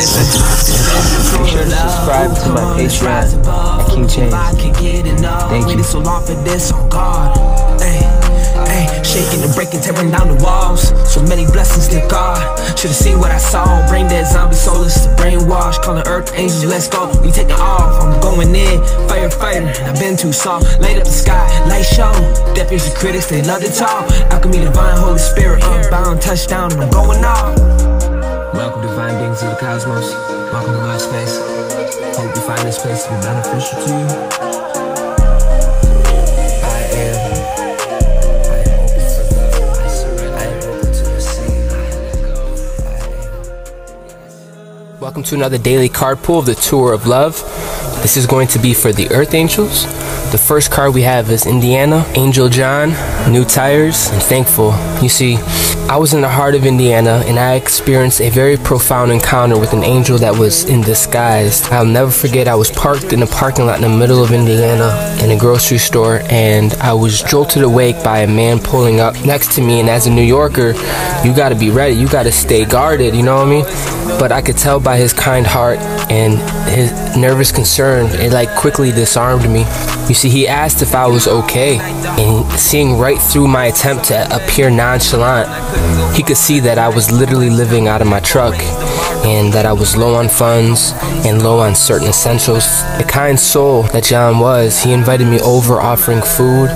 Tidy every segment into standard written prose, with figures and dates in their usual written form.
sure to subscribe to my Patreon at King James. Thank you. Shaking and breaking, tearing down the walls. So many blessings to God. Should've seen what I saw. Brain dead, zombie soulless, brainwash. Calling earth angels, let's go. We taking off. I'm going in. Firefighter, I've been too soft. Light up the sky, light show. Death is the critics, they love to talk. Alchemy, divine, Holy Spirit. Unbound, touchdown, and I'm going off. Welcome, divine beings of the cosmos. Welcome to my space. Hope you find this place to be beneficial to you. Welcome to another daily card pull of the Tour of Love. This is going to be for the Earth Angels. The first card we have is Indiana, Angel John, new tires, and thankful. You see, I was in the heart of Indiana and I experienced a very profound encounter with an angel that was in disguise. I'll never forget, I was parked in a parking lot in the middle of Indiana in a grocery store, and I was jolted awake by a man pulling up next to me. And as a New Yorker, you gotta be ready, you gotta stay guarded, you know what I mean? But I could tell by his kind heart and his nervous concern, it like quickly disarmed me. You see, he asked if I was okay, and seeing right through my attempt to appear nonchalant, he could see that I was literally living out of my truck and that I was low on funds and low on certain essentials. The kind soul that John was, he invited me over, offering food,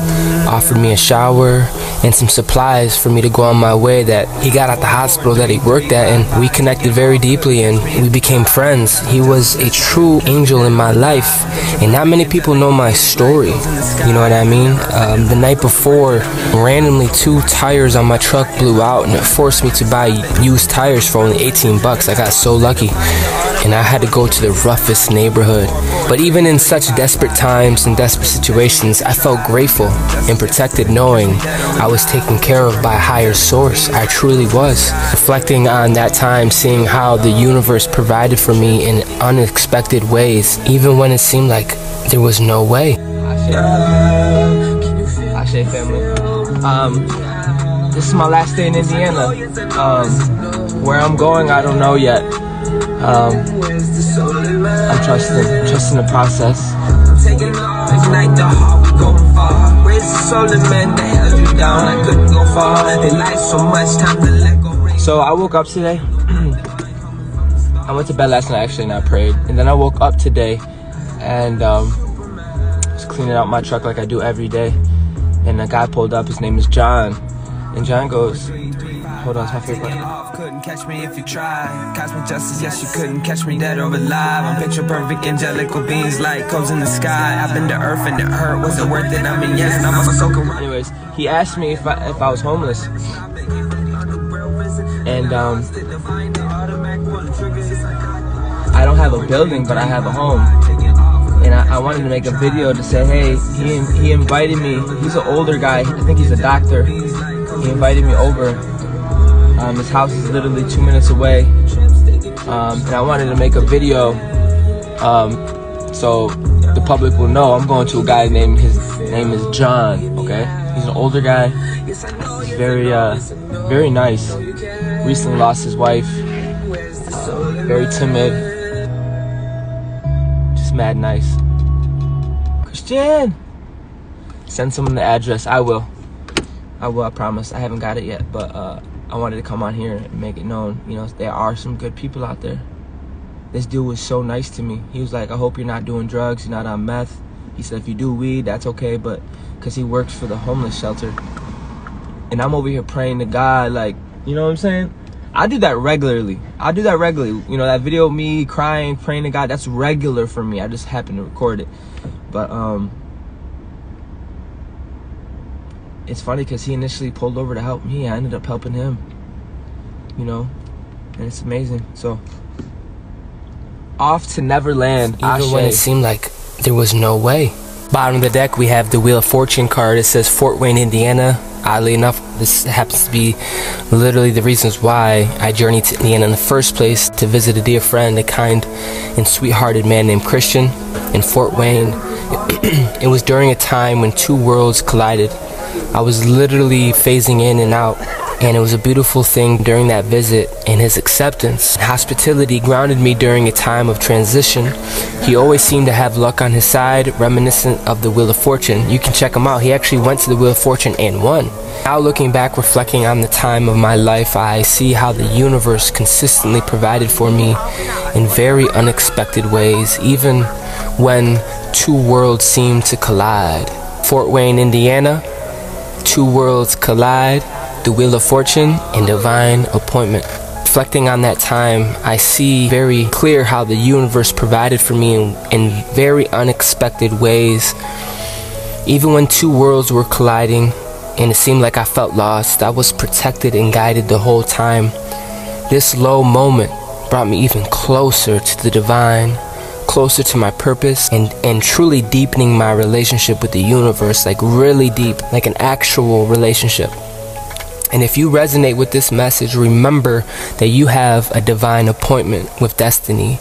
offered me a shower and some supplies for me to go on my way. That he got at the hospital that he worked at, and we connected very deeply and we became friends. He was a true angel in my life, and not many people know my story, you know what I mean? The night before, randomly 2 tires on my truck blew out, and it forced me to buy used tires for only 18 bucks. I got so lucky, and I had to go to the roughest neighborhood. But even in such desperate times and desperate situations, I felt grateful and protected, knowing I was taken care of by a higher source. I truly was. Reflecting on that time, seeing how the universe provided for me in unexpected ways, even when it seemed like there was no way. Ashe family. This is my last day in Indiana. Where I'm going, I don't know yet. I'm trusting the process. So I woke up today. I went to bed last night actually and I prayed, and then I woke up today and was cleaning out my truck like I do every day, and a guy pulled up. His name is John, and John goes, hold on, it's my favorite part. Couldn't catch me if you tried. Cosmic justice, yes, you couldn't catch me dead or alive. I'm picture perfect, angelical beings like codes in the sky. I've been to earth and it hurt. Was it worth it? I mean, yes, and I'm so correct. Anyways, he asked me if I was homeless. And I don't have a building, but I have a home. And I wanted to make a video to say, hey, he invited me. He's an older guy. I think he's a doctor. He invited me over. His house is literally 2 minutes away, and I wanted to make a video so the public will know I'm going to a guy named, his name is John. Okay, he's an older guy. He's very nice. Recently lost his wife. Very timid. Just mad nice. Christian, send someone the address. I will, I promise. I haven't got it yet, but I wanted to come on here and make it known, you know, there are some good people out there. This dude was so nice to me. He was like, I hope you're not doing drugs, you're not on meth. He said, if you do weed, that's okay, but because he works for the homeless shelter. And I'm over here praying to God, like, you know what I'm saying? I do that regularly. You know, that video of me crying, praying to God, that's regular for me. I just happen to record it. But it's funny because he initially pulled over to help me. I ended up helping him, you know, and it's amazing. So, off to Neverland, even when it seemed like there was no way. Bottom of the deck, we have the Wheel of Fortune card. It says Fort Wayne, Indiana. Oddly enough, this happens to be literally the reasons why I journeyed to Indiana in the first place, to visit a dear friend, a kind and sweethearted man named Christian in Fort Wayne. It was during a time when 2 worlds collided. I was literally phasing in and out And it was a beautiful thing during that visit, and his acceptance. Hospitality grounded me during a time of transition. He always seemed to have luck on his side, reminiscent of the Wheel of Fortune. You can check him out. He actually went to the Wheel of Fortune and won. Now looking back, reflecting on the time of my life, I see how the universe consistently provided for me in very unexpected ways, even when two worlds seemed to collide. Fort Wayne, Indiana, two worlds collide, the Wheel of Fortune and divine appointment. Reflecting on that time, I see very clear how the universe provided for me in very unexpected ways. Even when two worlds were colliding and it seemed like I felt lost, I was protected and guided the whole time. This low moment brought me even closer to the divine, closer to my purpose, and truly deepening my relationship with the universe, like really deep, like an actual relationship. And if you resonate with this message, remember that you have a divine appointment with destiny.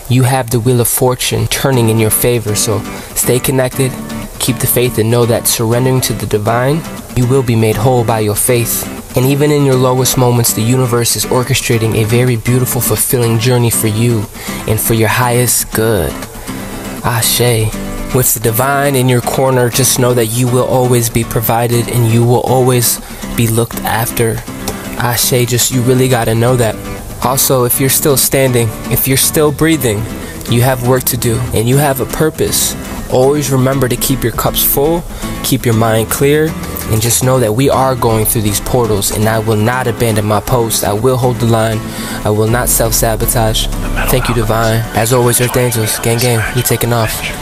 You have the Wheel of Fortune turning in your favor. So stay connected, keep the faith, and know that surrendering to the divine, you will be made whole by your faith. And even in your lowest moments, the universe is orchestrating a very beautiful, fulfilling journey for you and for your highest good. Ashe. With the divine in your corner, just know that you will always be provided and you will always be looked after. Ashe, just you really gotta know that. Also, if you're still standing, if you're still breathing, you have work to do and you have a purpose. Always remember to keep your cups full, keep your mind clear, and just know that we are going through these portals, and I will not abandon my post. I will hold the line. I will not self-sabotage. Thank you, divine. As always, Earth Angels, gang gang, we taking off.